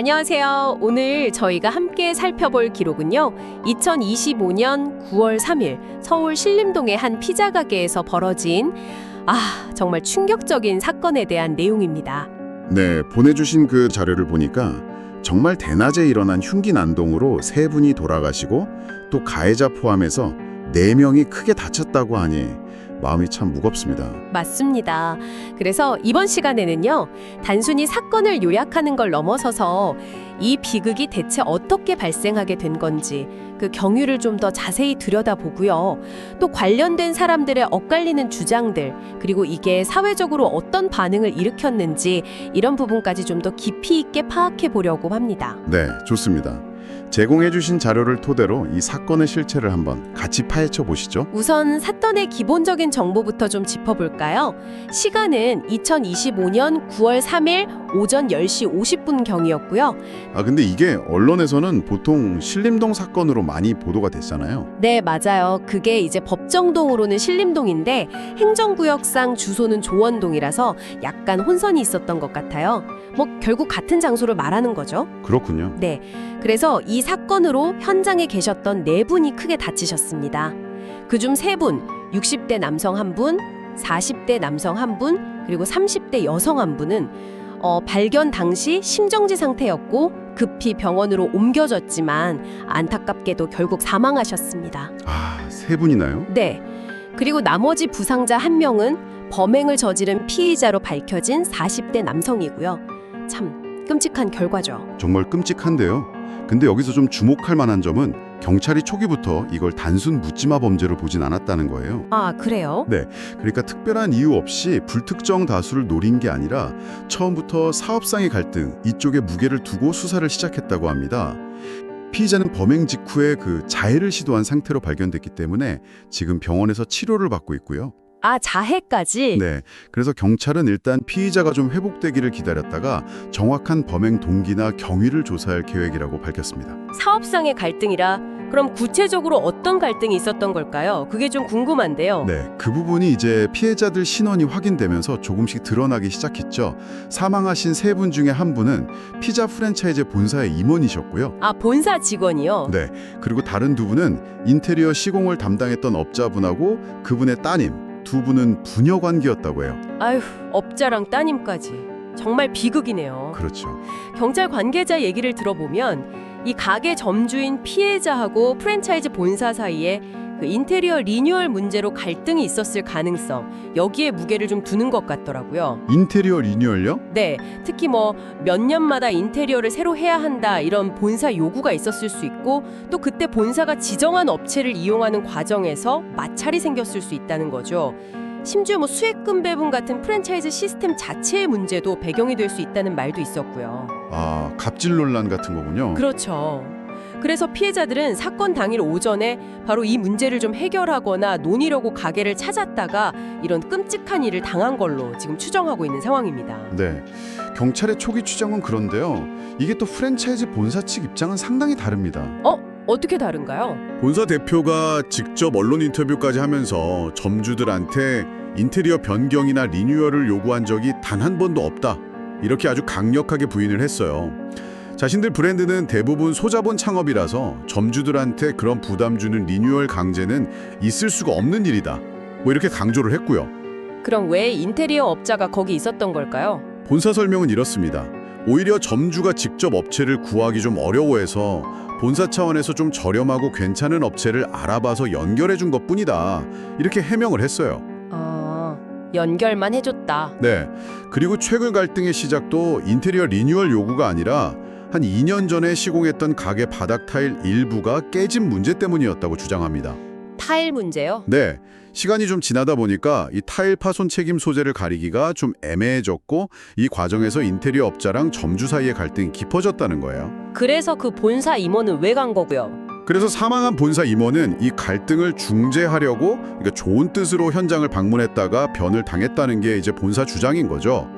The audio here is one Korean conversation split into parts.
안녕하세요. 오늘 저희가 함께 살펴볼 기록은요. 2025년 9월 3일 서울 신림동의 한 피자 가게에서 벌어진 정말 충격적인 사건에 대한 내용입니다. 네, 보내주신 그 자료를 보니까 정말 대낮에 일어난 흉기 난동으로 3분이 돌아가시고 또 가해자 포함해서 4명이 크게 다쳤다고 하니 마음이 참 무겁습니다. 맞습니다. 그래서 이번 시간에는요. 단순히 사건을 요약하는 걸 넘어서서 이 비극이 대체 어떻게 발생하게 된 건지 그 경위를 좀 더 자세히 들여다보고요. 또 관련된 사람들의 엇갈리는 주장들 그리고 이게 사회적으로 어떤 반응을 일으켰는지 이런 부분까지 좀 더 깊이 있게 파악해 보려고 합니다. 네, 좋습니다. 제공해주신 자료를 토대로 이 사건의 실체를 한번 같이 파헤쳐 보시죠. 우선 사건의 기본적인 정보부터 좀 짚어볼까요? 시간은 2025년 9월 3일 오전 10시 50분경이었고요. 근데 이게 언론에서는 보통 신림동 사건으로 많이 보도가 됐잖아요. 네, 맞아요. 그게 이제 법정동으로는 신림동인데 행정구역상 주소는 조원동이라서 약간 혼선이 있었던 것 같아요. 결국 같은 장소를 말하는 거죠. 그렇군요. 네, 그래서 이 사건으로 현장에 계셨던 4분이 크게 다치셨습니다. 그중 3분, 60대 남성 1분, 40대 남성 1분, 그리고 30대 여성 1분은 발견 당시 심정지 상태였고 급히 병원으로 옮겨졌지만 안타깝게도 결국 사망하셨습니다. 3분이나요? 네, 그리고 나머지 부상자 1명은 범행을 저지른 피의자로 밝혀진 40대 남성이고요. 참 끔찍한 결과죠. 정말 끔찍한데요. 근데 여기서 좀 주목할 만한 점은 경찰이 초기부터 이걸 단순 묻지마 범죄로 보진 않았다는 거예요. 그래요? 네, 그러니까 특별한 이유 없이 불특정 다수를 노린 게 아니라 처음부터 사업상의 갈등, 이쪽에 무게를 두고 수사를 시작했다고 합니다. 피의자는 범행 직후에 그 자해를 시도한 상태로 발견됐기 때문에 지금 병원에서 치료를 받고 있고요. 자해까지? 네, 그래서 경찰은 일단 피의자가 좀 회복되기를 기다렸다가 정확한 범행 동기나 경위를 조사할 계획이라고 밝혔습니다. 사업상의 갈등이라 그럼 구체적으로 어떤 갈등이 있었던 걸까요? 그게 좀 궁금한데요. 네, 그 부분이 이제 피해자들 신원이 확인되면서 조금씩 드러나기 시작했죠. 사망하신 3분 중에 1분은 피자 프랜차이즈 본사의 임원이셨고요. 본사 직원이요? 네, 그리고 다른 2분은 인테리어 시공을 담당했던 업자분하고 그분의 따님, 2분은 부녀 관계였다고 해요. 아휴, 업자랑 따님까지. 정말 비극이네요. 그렇죠. 경찰 관계자 얘기를 들어보면 이 가게 점주인 피해자하고 프랜차이즈 본사 사이에 그 인테리어 리뉴얼 문제로 갈등이 있었을 가능성, 여기에 무게를 좀 두는 것 같더라고요. 인테리어 리뉴얼요? 네, 특히 몇 년마다 인테리어를 새로 해야 한다 이런 본사 요구가 있었을 수 있고 또 그때 본사가 지정한 업체를 이용하는 과정에서 마찰이 생겼을 수 있다는 거죠. 심지어 수익금 배분 같은 프랜차이즈 시스템 자체의 문제도 배경이 될 수 있다는 말도 있었고요. 갑질 논란 같은 거군요. 그렇죠. 그래서 피해자들은 사건 당일 오전에 바로 이 문제를 좀 해결하거나 논의려고 가게를 찾았다가 이런 끔찍한 일을 당한 걸로 지금 추정하고 있는 상황입니다. 네, 경찰의 초기 추정은 그런데요. 이게 또 프랜차이즈 본사 측 입장은 상당히 다릅니다. 어떻게 다른가요? 본사 대표가 직접 언론 인터뷰까지 하면서 점주들한테 인테리어 변경이나 리뉴얼을 요구한 적이 단 한 번도 없다. 이렇게 아주 강력하게 부인을 했어요. 자신들 브랜드는 대부분 소자본 창업이라서 점주들한테 그런 부담 주는 리뉴얼 강제는 있을 수가 없는 일이다. 이렇게 강조를 했고요. 그럼 왜 인테리어 업자가 거기 있었던 걸까요? 본사 설명은 이렇습니다. 오히려 점주가 직접 업체를 구하기 좀 어려워해서 본사 차원에서 좀 저렴하고 괜찮은 업체를 알아봐서 연결해 준 것뿐이다. 이렇게 해명을 했어요. 연결만 해줬다. 네. 그리고 최근 갈등의 시작도 인테리어 리뉴얼 요구가 아니라 한 2년 전에 시공했던 가게 바닥 타일 일부가 깨진 문제 때문이었다고 주장합니다. 타일 문제요? 네. 시간이 좀 지나다 보니까 이 타일 파손 책임 소재를 가리기가 좀 애매해졌고 이 과정에서 인테리어 업자랑 점주 사이의 갈등이 깊어졌다는 거예요. 그래서 그 본사 임원은 왜 간 거고요? 그래서 사망한 본사 임원은 이 갈등을 중재하려고 그러니까 좋은 뜻으로 현장을 방문했다가 변을 당했다는 게 이제 본사 주장인 거죠.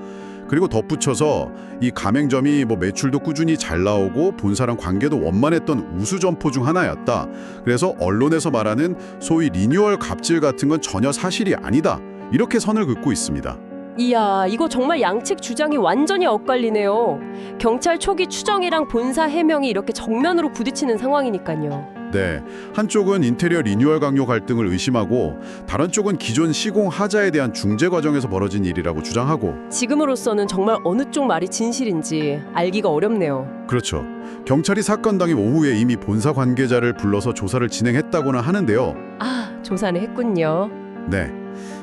그리고 덧붙여서 이 가맹점이 매출도 꾸준히 잘 나오고 본사랑 관계도 원만했던 우수 점포 중 하나였다. 그래서 언론에서 말하는 소위 리뉴얼 갑질 같은 건 전혀 사실이 아니다. 이렇게 선을 긋고 있습니다. 이야, 이거 정말 양측 주장이 완전히 엇갈리네요. 경찰 초기 추정이랑 본사 해명이 이렇게 정면으로 부딪히는 상황이니까요. 네, 한쪽은 인테리어 리뉴얼 강요 갈등을 의심하고 다른 쪽은 기존 시공 하자에 대한 중재 과정에서 벌어진 일이라고 주장하고 지금으로서는 정말 어느 쪽 말이 진실인지 알기가 어렵네요. 그렇죠. 경찰이 사건 당일 오후에 이미 본사 관계자를 불러서 조사를 진행했다고는 하는데요. 아, 조사는 했군요. 네,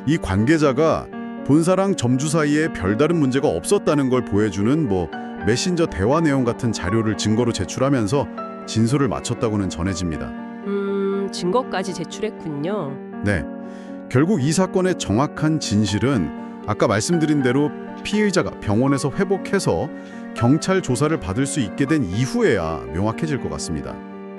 이 관계자가 본사랑 점주 사이에 별다른 문제가 없었다는 걸 보여주는 메신저 대화 내용 같은 자료를 증거로 제출하면서 진술을 마쳤다고는 전해집니다. 증거까지 제출했군요. 네, 결국 이 사건의 정확한 진실은 아까 말씀드린 대로 피의자가 병원에서 회복해서 경찰 조사를 받을 수 있게 된 이후에야 명확해질 것 같습니다.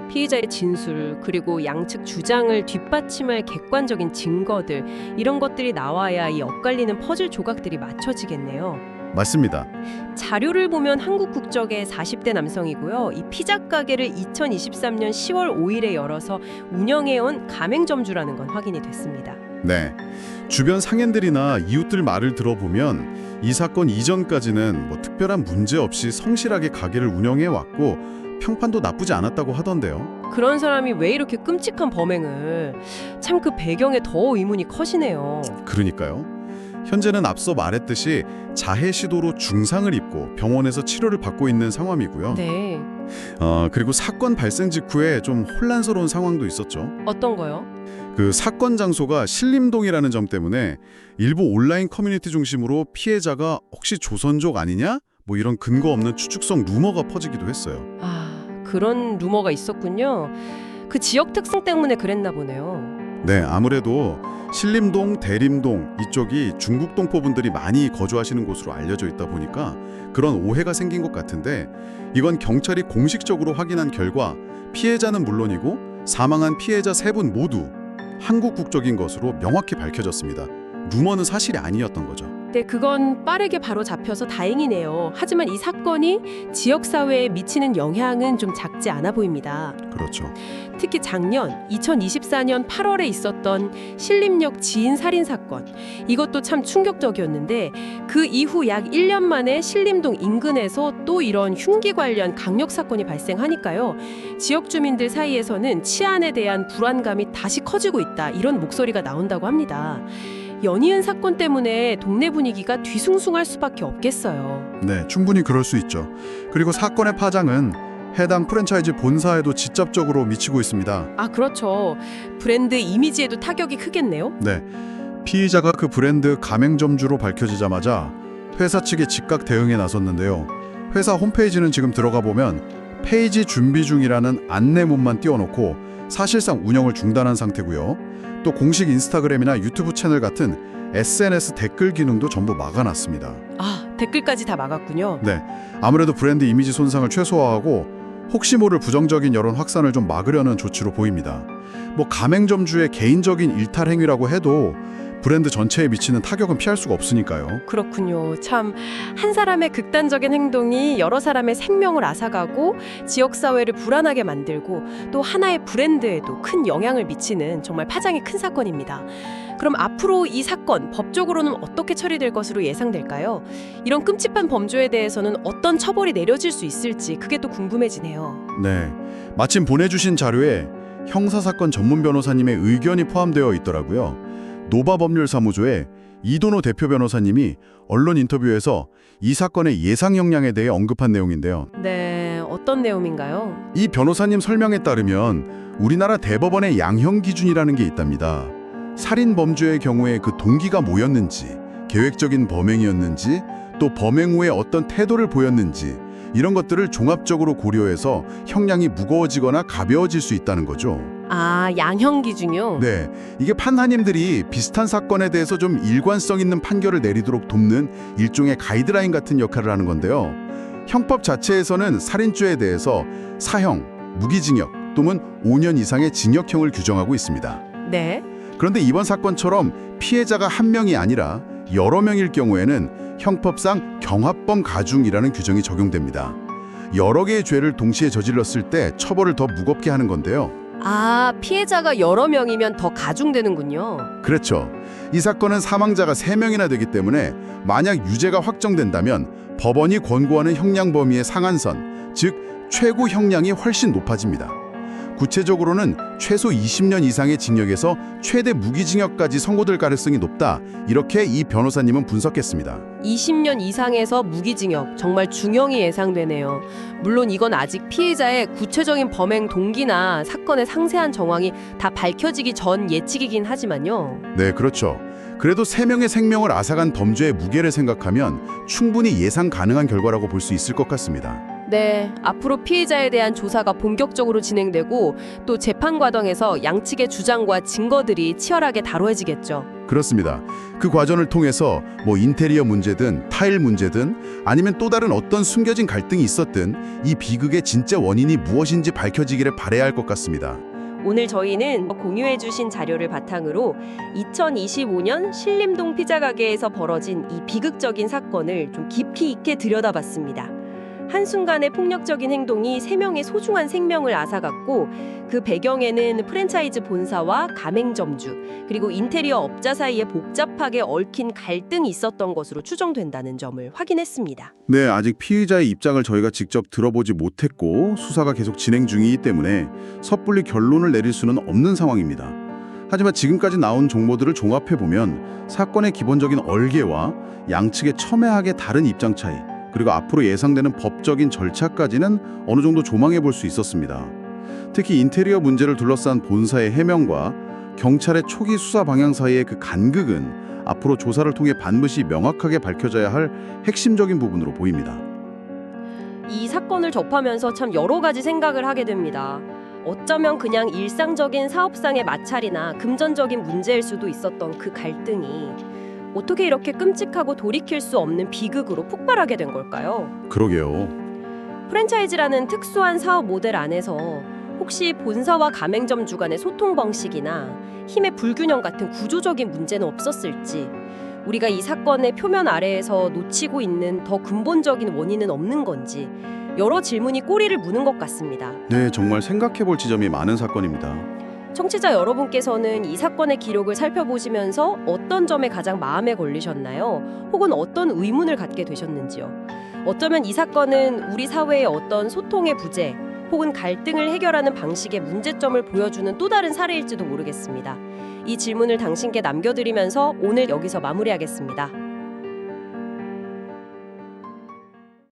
피의자의 진술 그리고 양측 주장을 뒷받침할 객관적인 증거들 이런 것들이 나와야 이 엇갈리는 퍼즐 조각들이 맞춰지겠네요. 맞습니다. 자료를 보면 한국 국적의 40대 남성이고요. 이 피자 가게를 2023년 10월 5일에 열어서 운영해온 가맹점주라는 건 확인이 됐습니다. 네, 주변 상인들이나 이웃들 말을 들어보면 이 사건 이전까지는 특별한 문제 없이 성실하게 가게를 운영해왔고 평판도 나쁘지 않았다고 하던데요. 그런 사람이 왜 이렇게 끔찍한 범행을 참 그 배경에 더 의문이 커지네요. 그러니까요. 현재는 앞서 말했듯이 자해 시도로 중상을 입고 병원에서 치료를 받고 있는 상황이고요. 네. 그리고 사건 발생 직후에 좀 혼란스러운 상황도 있었죠. 어떤 거요? 그 사건 장소가 신림동이라는 점 때문에 일부 온라인 커뮤니티 중심으로 피해자가 혹시 조선족 아니냐? 이런 근거 없는 추측성 루머가 퍼지기도 했어요. 아, 그런 루머가 있었군요. 그 지역 특성 때문에 그랬나 보네요. 네, 아무래도 신림동, 대림동 이쪽이 중국 동포분들이 많이 거주하시는 곳으로 알려져 있다 보니까 그런 오해가 생긴 것 같은데 이건 경찰이 공식적으로 확인한 결과 피해자는 물론이고 사망한 피해자 3분 모두 한국 국적인 것으로 명확히 밝혀졌습니다. 루머는 사실이 아니었던 거죠. 네, 그건 빠르게 바로 잡혀서 다행이네요. 하지만 이 사건이 지역사회에 미치는 영향은 좀 작지 않아 보입니다. 그렇죠. 특히 작년 2024년 8월에 있었던 신림역 지인 살인 사건, 이것도 참 충격적이었는데 그 이후 약 1년 만에 신림동 인근에서 또 이런 흉기 관련 강력 사건이 발생하니까요. 지역 주민들 사이에서는 치안에 대한 불안감이 다시 커지고 있다, 이런 목소리가 나온다고 합니다. 연이은 사건 때문에 동네 분위기가 뒤숭숭할 수밖에 없겠어요. 네, 충분히 그럴 수 있죠. 그리고 사건의 파장은 해당 프랜차이즈 본사에도 직접적으로 미치고 있습니다. 아, 그렇죠. 브랜드 이미지에도 타격이 크겠네요. 네, 피의자가 그 브랜드 가맹점주로 밝혀지자마자 회사 측이 즉각 대응에 나섰는데요. 회사 홈페이지는 지금 들어가 보면 페이지 준비 중이라는 안내문만 띄워놓고 사실상 운영을 중단한 상태고요. 또 공식 인스타그램이나 유튜브 채널 같은 SNS 댓글 기능도 전부 막아놨습니다. 아, 댓글까지 다 막았군요. 네, 아무래도 브랜드 이미지 손상을 최소화하고 혹시 모를 부정적인 여론 확산을 좀 막으려는 조치로 보입니다. 가맹점주의 개인적인 일탈 행위라고 해도 브랜드 전체에 미치는 타격은 피할 수가 없으니까요. 그렇군요. 참, 한 사람의 극단적인 행동이 여러 사람의 생명을 앗아가고 지역사회를 불안하게 만들고 또 하나의 브랜드에도 큰 영향을 미치는 정말 파장이 큰 사건입니다. 그럼 앞으로 이 사건 법적으로는 어떻게 처리될 것으로 예상될까요? 이런 끔찍한 범죄에 대해서는 어떤 처벌이 내려질 수 있을지 그게 또 궁금해지네요. 네, 마침 보내주신 자료에 형사사건 전문 변호사님의 의견이 포함되어 있더라고요. 노바법률사무소의 이도노 대표 변호사님이 언론 인터뷰에서 이 사건의 예상 영향에 대해 언급한 내용인데요. 네, 어떤 내용인가요? 이 변호사님 설명에 따르면 우리나라 대법원의 양형 기준이라는 게 있답니다. 살인 범죄의 경우에 그 동기가 뭐였는지, 계획적인 범행이었는지, 또 범행 후에 어떤 태도를 보였는지 이런 것들을 종합적으로 고려해서 형량이 무거워지거나 가벼워질 수 있다는 거죠. 아, 양형 기준이요? 네, 이게 판사님들이 비슷한 사건에 대해서 좀 일관성 있는 판결을 내리도록 돕는 일종의 가이드라인 같은 역할을 하는 건데요. 형법 자체에서는 살인죄에 대해서 사형, 무기징역 또는 5년 이상의 징역형을 규정하고 있습니다. 네. 그런데 이번 사건처럼 피해자가 한 명이 아니라 여러 명일 경우에는 형법상 경합범 가중이라는 규정이 적용됩니다. 여러 개의 죄를 동시에 저질렀을 때 처벌을 더 무겁게 하는 건데요. 아, 피해자가 여러 명이면 더 가중되는군요. 그렇죠. 이 사건은 사망자가 3명이나 되기 때문에 만약 유죄가 확정된다면 법원이 권고하는 형량 범위의 상한선, 즉 최고 형량이 훨씬 높아집니다. 구체적으로는 최소 20년 이상의 징역에서 최대 무기징역까지 선고될 가능성이 높다. 이렇게 이 변호사님은 분석했습니다. 20년 이상에서 무기징역, 정말 중형이 예상되네요. 물론 이건 아직 피해자의 구체적인 범행 동기나 사건의 상세한 정황이 다 밝혀지기 전 예측이긴 하지만요. 네, 그렇죠. 그래도 3명의 생명을 앗아간 범죄의 무게를 생각하면 충분히 예상 가능한 결과라고 볼 수 있을 것 같습니다. 네, 앞으로 피해자에 대한 조사가 본격적으로 진행되고 또 재판 과정에서 양측의 주장과 증거들이 치열하게 다뤄지겠죠. 그렇습니다. 그 과정을 통해서 인테리어 문제든 타일 문제든 아니면 또 다른 어떤 숨겨진 갈등이 있었든 이 비극의 진짜 원인이 무엇인지 밝혀지기를 바라야 할 것 같습니다. 오늘 저희는 공유해주신 자료를 바탕으로 2025년 신림동 피자가게에서 벌어진 이 비극적인 사건을 좀 깊이 있게 들여다봤습니다. 한순간의 폭력적인 행동이 3명의 소중한 생명을 앗아갔고 그 배경에는 프랜차이즈 본사와 가맹점주 그리고 인테리어 업자 사이에 복잡하게 얽힌 갈등이 있었던 것으로 추정된다는 점을 확인했습니다. 네, 아직 피의자의 입장을 저희가 직접 들어보지 못했고 수사가 계속 진행 중이기 때문에 섣불리 결론을 내릴 수는 없는 상황입니다. 하지만 지금까지 나온 정보들을 종합해보면 사건의 기본적인 얼개와 양측의 첨예하게 다른 입장 차이 그리고 앞으로 예상되는 법적인 절차까지는 어느 정도 조망해 볼 수 있었습니다. 특히 인테리어 문제를 둘러싼 본사의 해명과 경찰의 초기 수사 방향 사이의 그 간극은 앞으로 조사를 통해 반드시 명확하게 밝혀져야 할 핵심적인 부분으로 보입니다. 이 사건을 접하면서 참 여러 가지 생각을 하게 됩니다. 어쩌면 그냥 일상적인 사업상의 마찰이나 금전적인 문제일 수도 있었던 그 갈등이 어떻게 이렇게 끔찍하고 돌이킬 수 없는 비극으로 폭발하게 된 걸까요? 그러게요. 프랜차이즈라는 특수한 사업 모델 안에서 혹시 본사와 가맹점주 간의 소통 방식이나 힘의 불균형 같은 구조적인 문제는 없었을지 우리가 이 사건의 표면 아래에서 놓치고 있는 더 근본적인 원인은 없는 건지 여러 질문이 꼬리를 무는 것 같습니다. 네, 정말 생각해 볼 지점이 많은 사건입니다. 청취자 여러분께서는 이 사건의 기록을 살펴보시면서 어떤 점에 가장 마음에 걸리셨나요? 혹은 어떤 의문을 갖게 되셨는지요? 어쩌면 이 사건은 우리 사회의 어떤 소통의 부재 혹은 갈등을 해결하는 방식의 문제점을 보여주는 또 다른 사례일지도 모르겠습니다. 이 질문을 당신께 남겨드리면서 오늘 여기서 마무리하겠습니다.